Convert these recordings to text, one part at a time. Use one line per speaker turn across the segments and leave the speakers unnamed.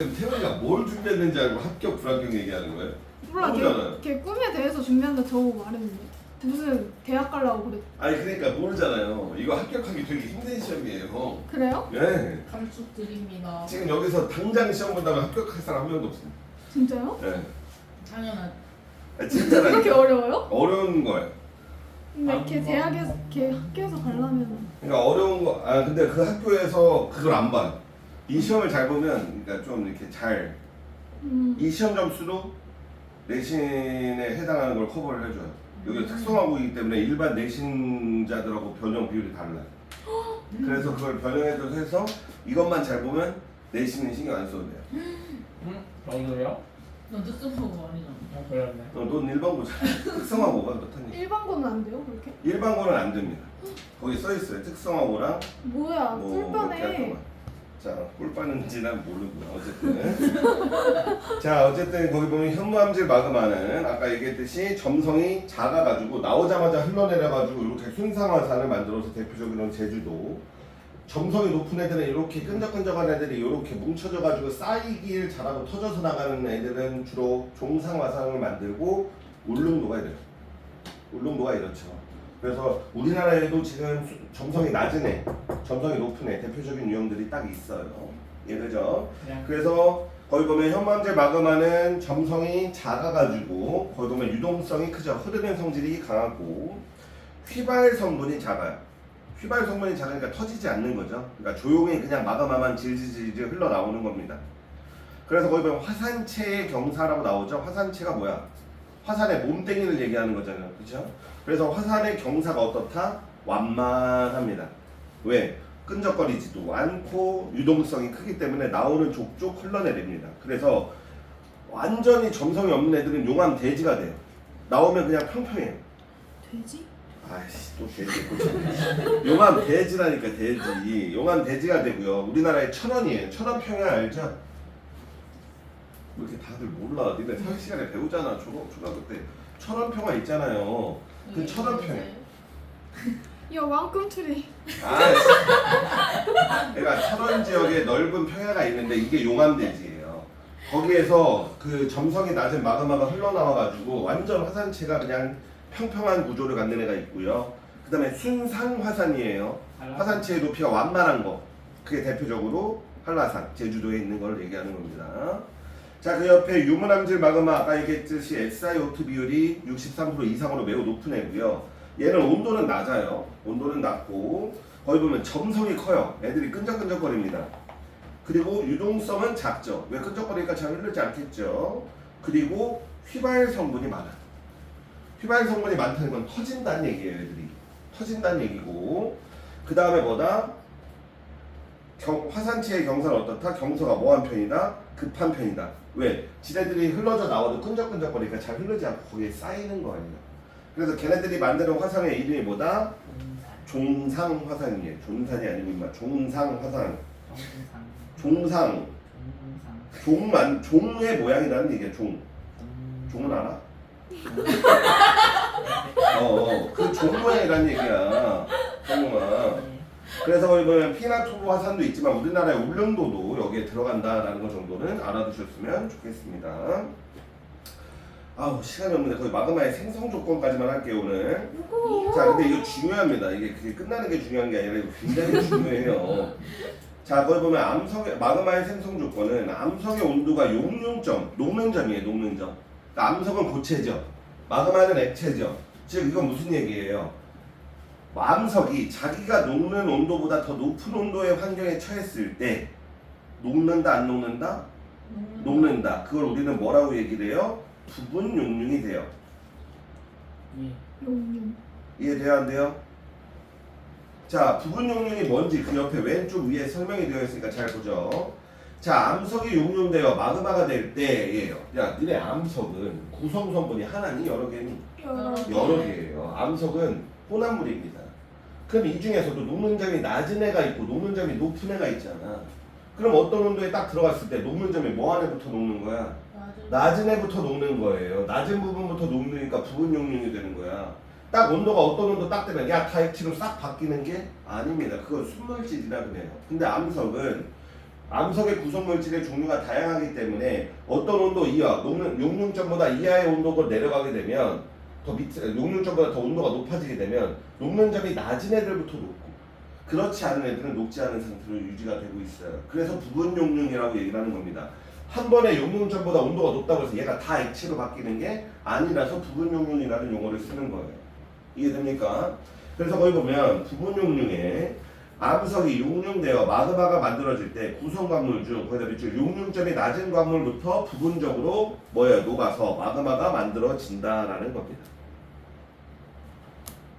태훈이가 뭘 준비했는지 알고 합격 불합격 얘기하는 거예요?
몰라,
모르잖아요.
걔 꿈에 대해서 준비한다 저보고 말했는데 무슨 대학 가려고 그랬.
아니 그러니까 모르잖아요. 이거 합격하기 되게 힘든 시험이에요.
그래요?
네.
감축 드립니다.
지금 여기서 당장 시험 본다면 합격할 사람 한 명도 없습니다.
진짜요?
네.
당연하지.
진짜라니까.
그렇게 어려워요?
어려운 거예요.
근데 걔 학교에서 가려면
그러니까 어려운 거. 아 근데 그 학교에서 그걸 안 봐요. 이 시험을 잘 보면 그러니까 좀 이렇게 잘 이 시험 점수도 내신에 해당하는 걸 커버를 해줘요. 여기 특성화고이기 때문에 일반 내신자들하고 변형 비율이 달라요. 그래서 그걸 변형해서 해서 이것만 잘 보면 내신은 신경 안 써도 돼요.
응? 정도요?
넌 뜻씀하고 아니잖아.
그랬네.
넌 일반고잖아. 특성화고가 그렇다니.
일반고는 안 돼요 그렇게?
일반고는 안 됩니다. 거기 써 있어요. 특성화고랑
뭐야 꿀빠네.
자, 꿀빠는지 난 모르고요. 어쨌든 자, 어쨌든 거기 보면 현무암질 마그마는 아까 얘기했듯이 점성이 작아가지고 나오자마자 흘러내려가지고 이렇게 순상화산을 만들어서 대표적으로는 제주도. 점성이 높은 애들은 이렇게 끈적끈적한 애들이 이렇게 뭉쳐져가지고 쌓이길 잘하고 터져서 나가는 애들은 주로 종상화산을 만들고 울릉도가 이래요. 울릉도가 이렇죠. 그래서 우리나라에도 지금 점성이 낮은 애, 점성이 높은 애 대표적인 유형들이 딱 있어요. 이해되죠?
네.
그래서 거기 보면 현무암질 마그마는 점성이 작아가지고 거기 보면 유동성이 크죠. 흐르는 성질이 강하고 휘발 성분이 작아요. 휘발 성분이 작으니까 터지지 않는 거죠. 그러니까 조용히 그냥 마그마만 질질질질 흘러나오는 겁니다. 그래서 거기 보면 화산체의 경사라고 나오죠. 화산체가 뭐야? 화산의 몸뚱이를 얘기하는 거잖아요. 그렇죠? 그래서 화산의 경사가 어떻다? 완만합니다. 왜? 끈적거리지도 않고 유동성이 크기 때문에 나오는 족족 흘러내립니다. 그래서 완전히 점성이 없는 애들은 용암 대지가 돼요. 나오면 그냥 평평해요.
돼지?
아이씨 또 돼지 꽂혔네. 용암 대지라니까 돼지. 용암 대지가 되고요. 우리나라의 천원이에요. 천원평야 알죠? 왜 이렇게 다들 몰라? 니네 사회 시간에 배우잖아. 초등학교 때 천원평야 있잖아요. 그 천원평야.
야 왕꿈틀이.
그러니까 천원 지역에 넓은 평야가 있는데 이게 용암대지예요. 거기에서 그 점성이 낮은 마그마가 흘러나와가지고 완전 화산체가 그냥 평평한 구조를 갖는 애가 있고요. 그 다음에 순상화산이에요. 화산체의 높이가 완만한 거. 그게 대표적으로 한라산, 제주도에 있는 걸 얘기하는 겁니다. 자, 그 옆에 유문암질 마그마 아까 얘기했듯이 SiO2 비율이 63% 이상으로 매우 높은 애고요. 얘는 온도는 낮아요. 온도는 낮고 거기 보면 점성이 커요. 애들이 끈적끈적거립니다. 그리고 유동성은 작죠. 왜 끈적거리니까 잘 흐르지 않겠죠. 그리고 휘발 성분이 많아. 휘발 성분이 많다는 건 터진다는 얘기예요. 애들이 터진다는 얘기고 그 다음에 뭐다? 화산체의 경사는 어떻다? 경사가 뭐한 편이다? 급한 편이다. 왜? 지네들이 흘러져 나와도 끈적끈적거리니까 잘 흐르지 않고 거기에 쌓이는 거 아니에요. 그래서 걔네들이 만드는 화산의 이름이 뭐다? 종상화산이에요. 종산이 아니고 임마 종상화산. 종상. 종의 모양이라는 얘기야. 종은 알아? 그 종 모양이라는 얘기야. 종모양. 그래서 거기 보면 피나투브 화산도 있지만 우리나라의 울릉도도 여기에 들어간다라는 것 정도는 알아두셨으면 좋겠습니다. 아우 시간이 없는데 거의 마그마의 생성 조건까지만 할게요 오늘. 자 근데 이거 중요합니다. 이게 그게 끝나는 게 중요한 게 아니라 이거 굉장히 중요해요. 자 거기 보면 마그마의 생성 조건은 암석의 온도가 용융점, 녹는점이에요. 녹는점. 그러니까 암석은 고체죠. 마그마는 액체죠. 즉 이건 무슨 얘기예요? 암석이 자기가 녹는 온도보다 더 높은 온도의 환경에 처했을 때 녹는다 안 녹는다? 녹는다. 그걸 우리는 뭐라고 얘기를 해요? 부분 용융이 돼요.
용융.
이해돼요 안 돼요? 자 부분 용융이 뭔지 그 옆에 왼쪽 위에 설명이 되어 있으니까 잘 보죠. 자 암석이 용융되어 마그마가 될 때예요. 야 니네 암석은 구성 성분이 하나니 여러 개니? 여러 개예요. 암석은 혼합물입니다. 그럼 이 중에서도 녹는 점이 낮은 애가 있고 녹는 점이 높은 애가 있잖아. 그럼 어떤 온도에 딱 들어갔을 때 녹는 점이 뭐 안에부터 녹는 거야? 낮은 애부터 녹는 거예요. 낮은 부분부터 녹으니까 부분 용융이 되는 거야. 딱 온도가 어떤 온도 딱 되면 야 다 액체로 싹 바뀌는 게 아닙니다. 그건 순물질이라 그래요. 근데 암석은 암석의 구성 물질의 종류가 다양하기 때문에 어떤 온도 이하, 용융점보다 이하의 온도가 내려가게 되면 더 밑에 용융점보다 더 온도가 높아지게 되면 녹는 점이 낮은 애들부터 높고 그렇지 않은 애들은 녹지 않은 상태로 유지가 되고 있어요. 그래서 부분 용융이라고 얘기를 하는 겁니다. 한 번에 용융점보다 온도가 높다고 해서 얘가 다 액체로 바뀌는 게 아니라서 부분 용융이라는 용어를 쓰는 거예요. 이해됩니까? 그래서 거기 보면 부분 용융에 암석이 용융되어 마그마가 만들어질 때 구성 광물 중 거기다 밑줄 용융점이 낮은 광물부터 부분적으로 뭐예요? 녹아서 마그마가 만들어진다라는 겁니다.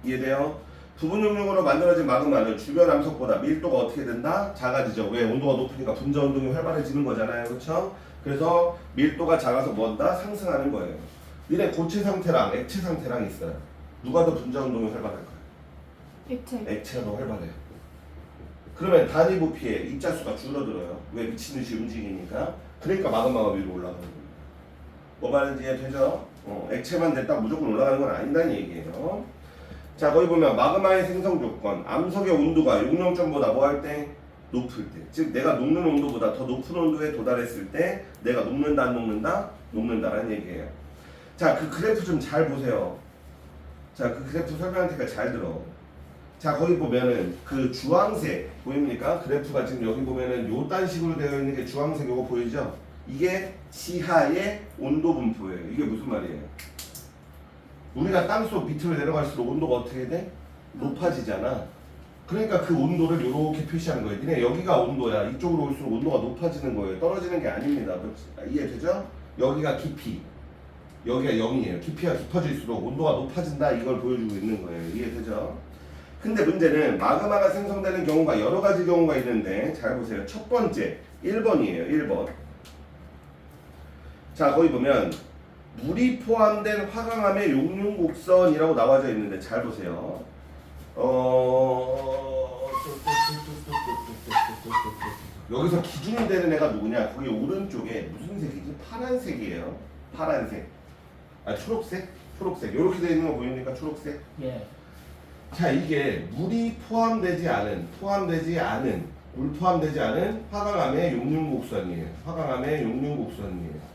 이해돼요? 부분 용융으로 만들어진 마그마는 주변 암석보다 밀도가 어떻게 된다? 작아지죠. 왜? 온도가 높으니까 분자 운동이 활발해지는 거잖아요. 그렇죠? 그래서 밀도가 작아서 뭔다? 상승하는 거예요. 니네 고체 상태랑 액체 상태랑 있어요. 누가 더 분자 운동이 활발할까요?
액체.
액체가 더 활발해요. 그러면 단위 부피의 입자수가 줄어들어요. 왜? 미친 듯이 움직이니까. 그러니까 마그마가 위로 올라가는 거예요. 뭐 말인지 이해되죠? 액체만 됐다 무조건 올라가는 건 아니다는 얘기예요. 자, 거기 보면 마그마의 생성 조건, 암석의 온도가 용융점보다 뭐 할 때? 높을 때. 즉 내가 녹는 온도보다 더 높은 온도에 도달했을 때 내가 녹는다 안 녹는다? 녹는다라는 얘기예요. 자, 그 그래프 좀 잘 보세요. 자, 그 그래프 설명할 테니까 잘 들어. 자, 거기 보면은 그 주황색 보입니까? 그래프가 지금 여기 보면은 요딴 식으로 되어 있는 게 주황색 요거 보이죠? 이게 지하의 온도 분포예요. 이게 무슨 말이에요? 우리가 땅속 밑으로 내려갈수록 온도가 어떻게 돼? 높아지잖아. 그러니까 그 온도를 이렇게 표시하는 거예요. 니네 여기가 온도야. 이쪽으로 올수록 온도가 높아지는 거예요. 떨어지는 게 아닙니다. 이해되죠? 여기가 깊이. 여기가 0이에요. 깊이가 깊어질수록 온도가 높아진다. 이걸 보여주고 있는 거예요. 이해되죠? 근데 문제는 마그마가 생성되는 경우가 여러 가지 경우가 있는데 잘 보세요. 첫 번째 1번이에요. 1번. 자, 거기 보면 물이 포함된 화강암의 용융곡선이라고 나와져 있는데 잘 보세요. 여기서 기준이 되는 애가 누구냐? 거기 오른쪽에 무슨 색이지? 파란색이에요. 파란색. 아, 초록색? 초록색. 이렇게 되어 있는 거 보입니까? 초록색.
예.
자, 이게 물이 포함되지 않은 물 포함되지 않은 화강암의 용융곡선이에요. 화강암의 용융곡선이에요.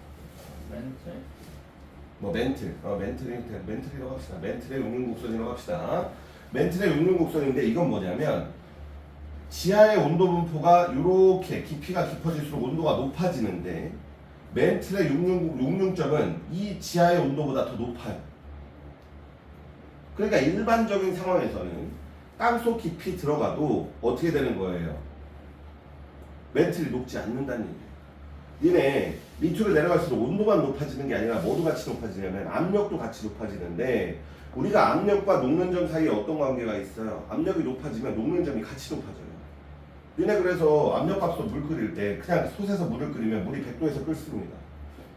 멘트.
뭐 멘틀이라고 합시다. 멘틀의 용융곡선이라고 합시다. 멘틀의 용융곡선인데 이건 뭐냐면 지하의 온도 분포가 이렇게 깊이가 깊어질수록 온도가 높아지는데 멘틀의 용융점은 이 지하의 온도보다 더 높아요. 그러니까 일반적인 상황에서는 땅속 깊이 들어가도 어떻게 되는 거예요? 멘틀이 녹지 않는다는 얘기예요. 니네 밑으로 내려갈수록 온도만 높아지는 게 아니라 뭐도 같이 높아지냐면 압력도 같이 높아지는데 우리가 압력과 녹는 점 사이에 어떤 관계가 있어요? 압력이 높아지면 녹는 점이 같이 높아져요. 니네 그래서 압력밥솥 물 끓일 때 그냥 솥에서 물을 끓이면 물이 100도에서 끓습니다.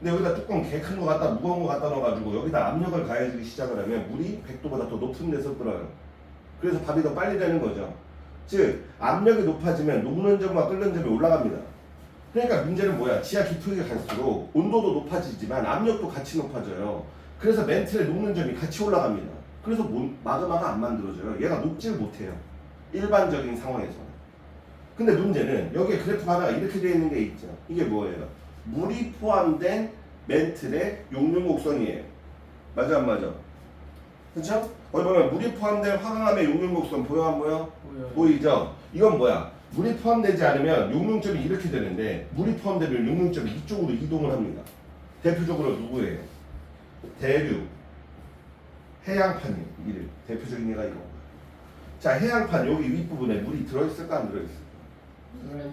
근데 여기다 뚜껑 개 큰 거 갖다 무거운 거 갖다 넣어가지고 여기다 압력을 가해주기 시작을 하면 물이 100도보다 더 높은 데서 끓어요. 그래서 밥이 더 빨리 되는 거죠. 즉 압력이 높아지면 녹는 점과 끓는 점이 올라갑니다. 그러니까 문제는 뭐야? 지하 깊이가 갈수록 온도도 높아지지만 압력도 같이 높아져요. 그래서 멘틀의 녹는 점이 같이 올라갑니다. 그래서 마그마가 안 만들어져요. 얘가 녹질 못해요. 일반적인 상황에서는. 근데 문제는 여기에 그래프 하나가 이렇게 되어 있는 게 있죠. 이게 뭐예요? 물이 포함된 멘틀의 용융곡선이에요. 맞아 안 맞아? 그렇죠? 거기 보면 물이 포함된 화강암의 용융곡선 보여 안 보여? 보이죠? 이건 뭐야? 물이 포함되지 않으면 용융점이 이렇게 되는데 물이 포함되면 용융점이 이쪽으로 이동을 합니다. 대표적으로 누구예요? 대륙, 해양판이에요. 이를 대표적인 얘가 이거. 자, 해양판 여기 윗부분에 물이 들어있을까 안 들어있을까?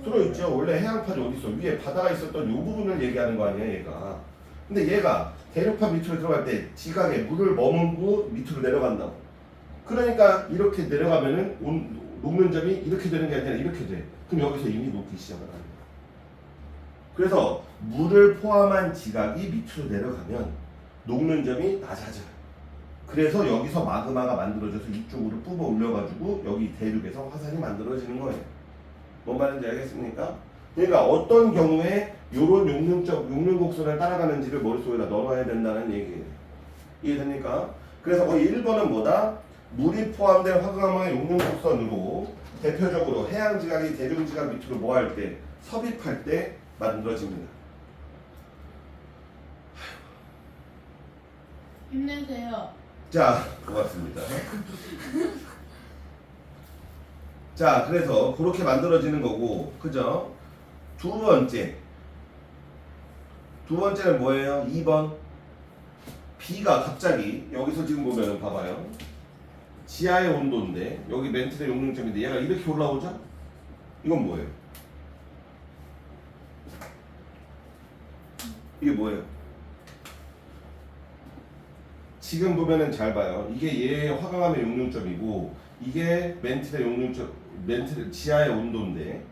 들어있죠. 원래 해양판이 어디 있어? 위에 바다가 있었던 이 부분을 얘기하는 거 아니야, 얘가. 근데 얘가 대륙판 밑으로 들어갈 때 지각에 물을 머물고 밑으로 내려간다고. 그러니까 이렇게 내려가면은 녹는 점이 이렇게 되는 게 아니라 이렇게 돼. 그럼 여기서 이미 녹기 시작을 합니다. 그래서 물을 포함한 지각이 밑으로 내려가면 녹는 점이 낮아져요. 그래서 여기서 마그마가 만들어져서 이쪽으로 뽑아 올려가지고 여기 대륙에서 화산이 만들어지는 거예요. 뭔 말인지 알겠습니까? 그러니까 어떤 경우에 이런 용융곡선을 따라가는지를 머릿속에다 넣어놔야 된다는 얘기예요. 이해됩니까? 그래서 거의 1번은 뭐다? 물이 포함된 화강암의 용융곡선으로 대표적으로 해양지각이 대륙지각 밑으로 뭐 할 때 섭입할 때 만들어집니다.
힘내세요.
자, 고맙습니다. 자, 그래서 그렇게 만들어지는 거고, 그죠? 두 번째는 뭐예요? 2번. B가 갑자기 여기서 지금 보면은 봐봐요. 지하의 온도인데 여기 멘틀의 용융점인데 얘가 이렇게 올라오죠? 이건 뭐예요? 이게 뭐예요? 지금 보면은 잘 봐요. 이게 얘의 화강암의 용융점이고 이게 멘틀의 용융점, 멘틀 지하의 온도인데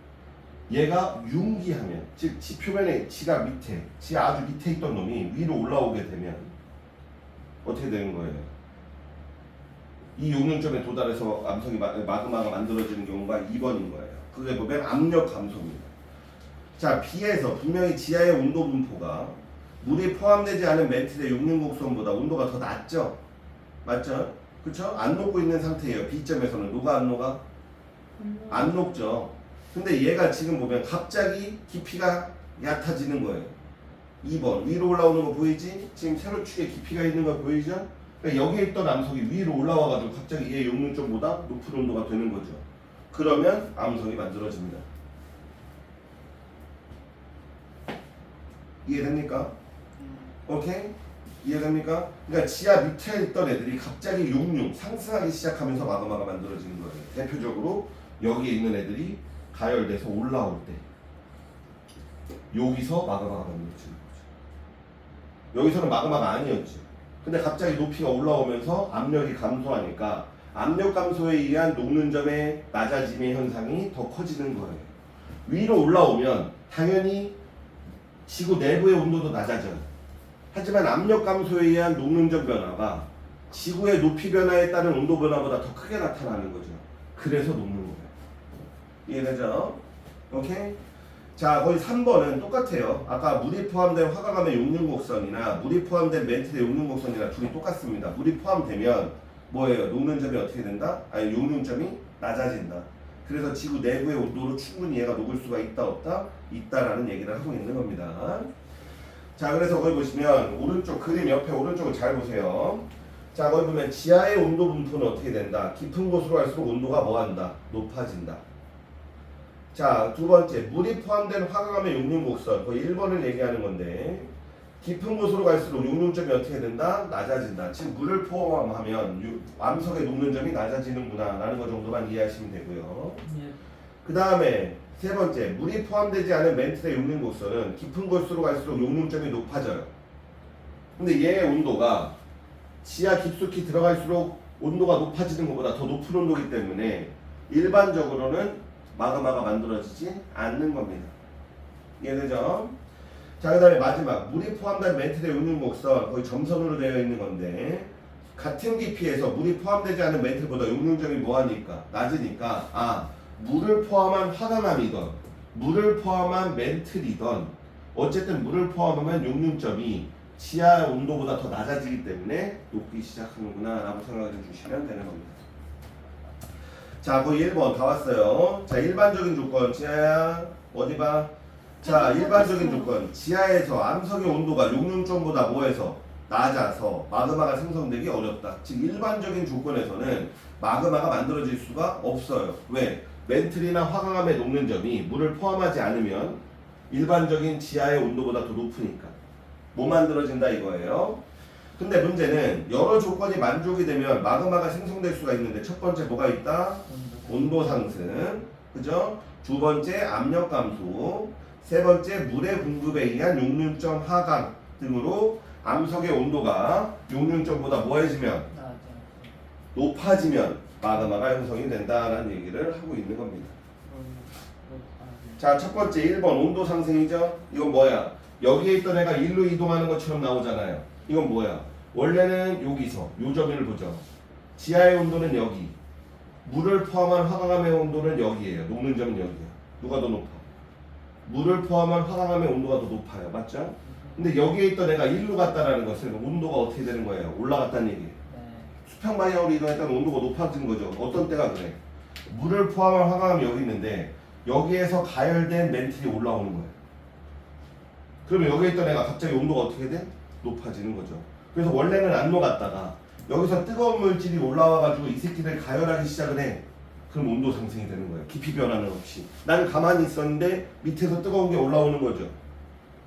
얘가 융기하면 즉 지 표면에 지가 밑에, 지 아주 밑에 있던 놈이 위로 올라오게 되면 어떻게 되는 거예요? 이 용융점에 도달해서 암석이 마그마가 만들어지는 경우가 2번인 거예요. 그게 보면 압력 감소입니다. 자, B에서 분명히 지하의 온도 분포가 물이 포함되지 않은 멘틀의 용융곡선보다 온도가 더 낮죠? 맞죠? 그쵸? 안 녹고 있는 상태예요. B점에서는 녹아 안 녹아? 안 녹죠. 근데 얘가 지금 보면 갑자기 깊이가 얕아지는 거예요. 2번 위로 올라오는 거 보이지? 지금 세로축에 깊이가 있는 거 보이죠? 그러니까 여기에 있던 암석이 위로 올라와가지고 갑자기 얘 용융점보다 높은 온도가 되는 거죠. 그러면 암석이 만들어집니다. 이해됩니까? 오케이? 이해됩니까? 그러니까 지하 밑에 있던 애들이 갑자기 용융 상승하기 시작하면서 마그마가 만들어지는 거예요. 대표적으로 여기에 있는 애들이 가열돼서 올라올 때 여기서 마그마가 만들어지는 거죠. 여기서는 마그마가 아니었지. 근데 갑자기 높이가 올라오면서 압력이 감소하니까 압력 감소에 의한 녹는 점의 낮아짐의 현상이 더 커지는 거예요. 위로 올라오면 당연히 지구 내부의 온도도 낮아져요. 하지만 압력 감소에 의한 녹는 점 변화가 지구의 높이 변화에 따른 온도 변화보다 더 크게 나타나는 거죠. 그래서 녹는 거예요. 이해되죠? 오케이? 자, 거의 3번은 똑같아요. 아까 물이 포함된 화강암의 용융곡선이나 물이 포함된 멘틀의 용융곡선이나 둘이 똑같습니다. 물이 포함되면 뭐예요? 녹는 점이 어떻게 된다? 아니, 용융점이 낮아진다. 그래서 지구 내부의 온도로 충분히 얘가 녹을 수가 있다 없다? 있다라는 얘기를 하고 있는 겁니다. 자, 그래서 거기 보시면 오른쪽 그림 옆에 오른쪽을 잘 보세요. 자, 거기 보면 지하의 온도 분포는 어떻게 된다? 깊은 곳으로 갈수록 온도가 뭐한다? 높아진다. 자, 두 번째, 물이 포함된 화강암의 용융곡선, 거의 1번을 얘기하는 건데 깊은 곳으로 갈수록 용융점이 어떻게 된다? 낮아진다. 즉 물을 포함하면 암석의 녹는 점이 낮아지는구나 라는 것 정도만 이해하시면 되고요. 그 다음에 세 번째, 물이 포함되지 않은 멘틀의 용융곡선은 깊은 곳으로 갈수록 용융점이 높아져요. 근데 얘의 온도가 지하 깊숙이 들어갈수록 온도가 높아지는 것보다 더 높은 온도이기 때문에 일반적으로는 마그마가 만들어지지 않는 겁니다. 이해되죠? 자, 그 다음에 마지막, 물이 포함된 멘틀의 용융곡선, 거의 점선으로 되어 있는 건데 같은 깊이에서 물이 포함되지 않은 멘틀보다 용융점이 뭐하니까? 낮으니까 물을 포함한 화강암이던 물을 포함한 멘틀이던 어쨌든 물을 포함하면 용융점이 지하 온도보다 더 낮아지기 때문에 녹기 시작하는구나 라고 생각해 주시면 되는 겁니다. 자, 거의 1번 다 왔어요. 자, 일반적인 조건 지하야 어디 봐? 자, 일반적인 조건 지하에서 암석의 온도가 용융점보다 뭐해서 낮아서 마그마가 생성되기 어렵다. 즉 일반적인 조건에서는 마그마가 만들어질 수가 없어요. 왜? 멘틀이나 화강암의 녹는 점이 물을 포함하지 않으면 일반적인 지하의 온도보다 더 높으니까 못 만들어진다 이거예요. 근데 문제는 여러 조건이 만족이 되면 마그마가 생성될 수가 있는데 첫 번째 뭐가 있다? 온도 상승, 그죠? 두 번째 압력 감소, 세 번째 물의 공급에 의한 용융점 하강 등으로 암석의 온도가 용융점보다 뭐해지면 높아지면 마그마가 형성이 된다라는 얘기를 하고 있는 겁니다. 자, 첫 번째 1번 온도 상승이죠? 이건 뭐야? 여기에 있던 애가 일로 이동하는 것처럼 나오잖아요. 이건 뭐야? 원래는 여기서 요 점을 보죠. 지하의 온도는 여기, 물을 포함한 화강암의 온도는 여기예요. 녹는 점은 여기야. 누가 더 높아? 물을 포함한 화강암의 온도가 더 높아요. 맞죠? 근데 여기에 있던 애가 일로 갔다라는 것은 온도가 어떻게 되는 거예요? 올라갔다는 얘기예요. 수평 방향으로 이동했다는 온도가 높아진 거죠. 어떤 때가 그래? 물을 포함한 화강암이 여기 있는데 여기에서 가열된 멘틀이 올라오는 거예요. 그러면 여기에 있던 애가 갑자기 온도가 어떻게 돼? 높아지는 거죠. 그래서 원래는 안 녹았다가 여기서 뜨거운 물질이 올라와가지고 이 새끼를 가열하기 시작을 해. 그럼 온도 상승이 되는 거예요. 깊이 변화는 없이. 나는 가만히 있었는데 밑에서 뜨거운 게 올라오는 거죠.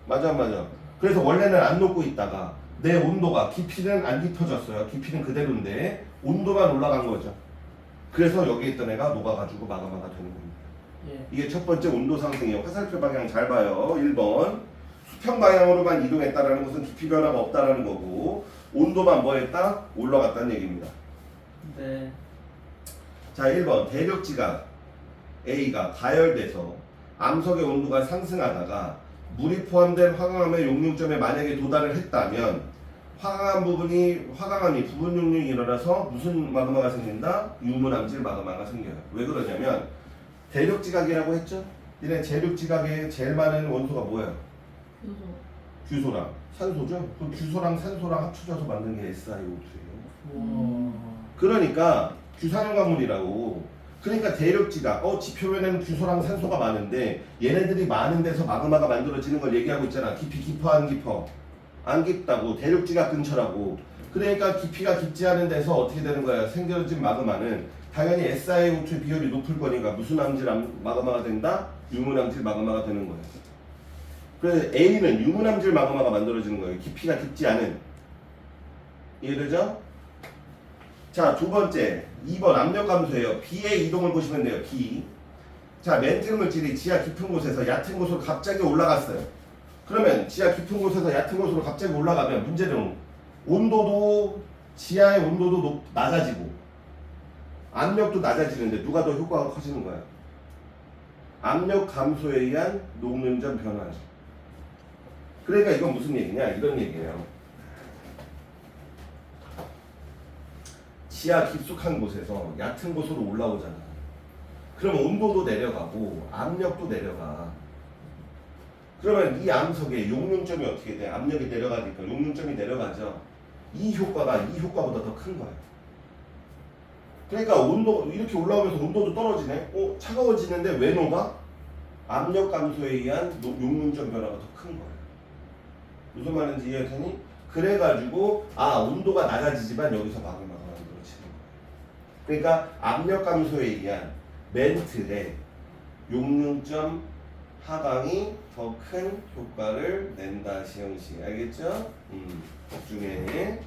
맞아 안 맞아? 그래서 원래는 안 녹고 있다가 내 온도가 깊이는 안 깊어졌어요. 깊이는 그대로인데 온도만 올라간 거죠. 그래서 여기에 있던 애가 녹아가지고 마그마가 되는 겁니다.
예.
이게 첫 번째 온도 상승이에요. 화살표 방향 잘 봐요. 1번 수평 방향으로만 이동했다라는 것은 깊이 변화가 없다라는 거고 온도만 뭐 했다? 올라갔다는 얘기입니다.
네.
자 1번 대륙지각 A가 가열돼서 암석의 온도가 상승하다가 물이 포함된 화강암의 용융점에 만약에 도달을 했다면 화강암이 부분 용융이 일어나서 무슨 마그마가 생긴다? 유문암질 마그마가 생겨요. 왜 그러냐면 대륙지각이라고 했죠? 얘네 대륙지각에 제일 많은 원소가 뭐예요?
그래서
규소랑 산소죠? 그 규소랑 산소랑 합쳐져서 만든 게 SiO2예요.
우와.
그러니까 규산염 광물이라고. 그러니까 대륙지각 지표면에는 규소랑 산소가 많은데 얘네들이 많은 데서 마그마가 만들어지는 걸 얘기하고 있잖아. 깊이 깊어 안 깊어? 안 깊다고. 대륙지각 근처라고. 그러니까 깊이가 깊지 않은 데서 어떻게 되는 거야? 생겨진 마그마는 당연히 SiO2 비율이 높을 거니까 무슨 암질 마그마가 된다? 유문암질 마그마가 되는 거예요. 그래서 A는 유문암질 마그마가 만들어지는 거예요. 깊이가 깊지 않은. 이해되죠? 자, 두 번째 2번 압력 감소예요. B의 이동을 보시면 돼요. B. 자, 멘틀 물질이 지하 깊은 곳에서 얕은 곳으로 갑자기 올라갔어요. 그러면 지하 깊은 곳에서 얕은 곳으로 갑자기 올라가면 문제는 온도도 지하의 온도도 낮아지고 압력도 낮아지는데 누가 더 효과가 커지는 거야? 압력 감소에 의한 녹는점 변화죠. 그러니까 이건 무슨 얘기냐? 이런 얘기예요. 지하 깊숙한 곳에서 얕은 곳으로 올라오잖아. 그러면 온도도 내려가고 압력도 내려가. 그러면 이 암석의 용융점이 어떻게 돼? 압력이 내려가니까 용융점이 내려가죠. 이 효과가 이 효과보다 더 큰 거예요. 그러니까 온도 이렇게 올라오면서 온도도 떨어지네. 차가워지는데 왜 녹아? 압력 감소에 의한 용융점 변화가 더 큰 거예요. 무슨 말인지 이해했더니 그래가지고 온도가 낮아지지만 여기서 마그마가 만들어지는 거예요. 그러니까 압력 감소에 의한 멘틀의 용융점 하강이 더 큰 효과를 낸다. 시형식 알겠죠? 중에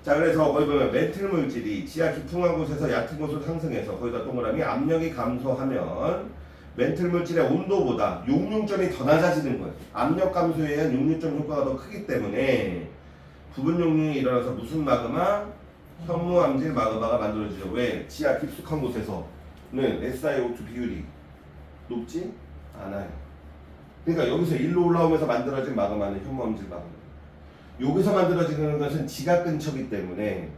자 그래서 거기 보면 멘틀 물질이 지하 깊은 곳에서 얕은 곳으로 상승해서 거기다 동그라미 압력이 감소하면 멘틀 물질의 온도보다 용융점이 더 낮아지는 거예요. 압력 감소에 의한 용융점 효과가 더 크기 때문에 부분 용융이 일어나서 무슨 마그마? 현무암질 마그마가 만들어지죠. 왜? 지하 깊숙한 곳에서는 SiO2 비율이 높지 않아요. 그러니까 여기서 일로 올라오면서 만들어진 마그마는 현무암질 마그마. 여기서 만들어지는 것은 지각 근처이기 때문에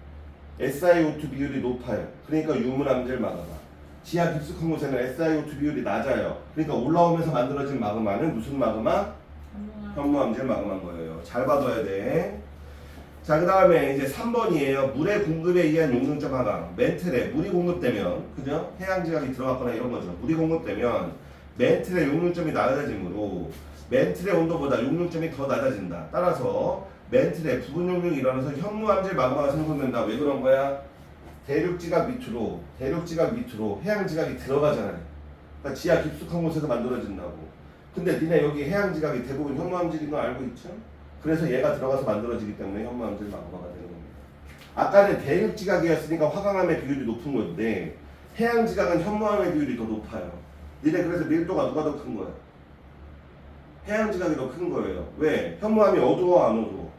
SiO2 비율이 높아요. 그러니까 유문암질 마그마. 지하 깊숙한 곳에는 SiO2 비율이 낮아요. 그러니까 올라오면서 만들어진 마그마는 무슨 마그마? 현무암질 마그마인 거예요. 잘 봐둬야 돼. 자, 그 다음에 이제 3번이에요. 물의 공급에 의한 용융점 하강. 멘틀에 물이 공급되면, 그죠? 해양지각이 들어갔거나 이런 거죠. 물이 공급되면 멘틀의 용융점이 낮아지므로 멘틀의 온도보다 용융점이 더 낮아진다. 따라서 멘틀에 부분 용융이 일어나서 현무암질 마그마가 생성된다. 왜 그런 거야? 대륙지각 밑으로 해양지각이 들어가잖아요. 그러니까 지하 깊숙한 곳에서 만들어진다고. 근데 니네 여기 해양지각이 대부분 현무암질인 거 알고 있죠? 그래서 얘가 들어가서 만들어지기 때문에 현무암질 마그마가 되는 겁니다. 아까는 대륙지각이었으니까 화강암의 비율이 높은 건데 해양지각은 현무암의 비율이 더 높아요. 니네 그래서 밀도가 누가 더 큰 거야? 해양지각이 더 큰 거예요. 왜? 현무암이 어두워 안 어두워?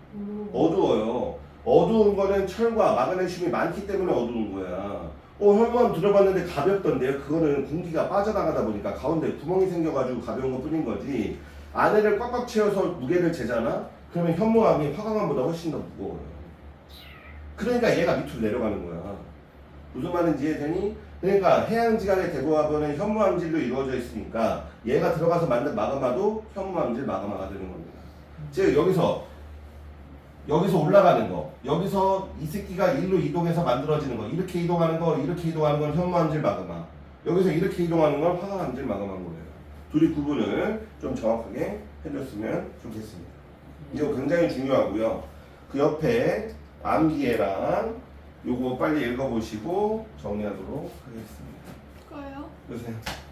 어두워요. 어두운 거는 철과 마그네슘이 많기 때문에 어두운 거야. 현무암 들어봤는데 가볍던데요? 그거는 공기가 빠져나가다 보니까 가운데 구멍이 생겨가지고 가벼운 것 뿐인 거지. 안에를 꽉꽉 채워서 무게를 재잖아? 그러면 현무암이 화강암보다 훨씬 더 무거워요. 그러니까 얘가 밑으로 내려가는 거야. 무슨 말인지 이해되니? 그러니까 해양지각의 대고압은 현무암질로 이루어져 있으니까 얘가 들어가서 만든 마그마도 현무암질 마그마가 되는 겁니다. 즉 여기서 올라가는 거, 여기서 이 새끼가 일로 이동해서 만들어지는 거, 이렇게 이동하는 건 현무암질 마그마, 여기서 이렇게 이동하는 건 화강암질 마그마인 거예요. 둘이 구분을 좀 정확하게 해줬으면 좋겠습니다. 이거 굉장히 중요하고요. 그 옆에 암기애랑 요거 빨리 읽어보시고 정리하도록 하겠습니다.
그거요?
보세요.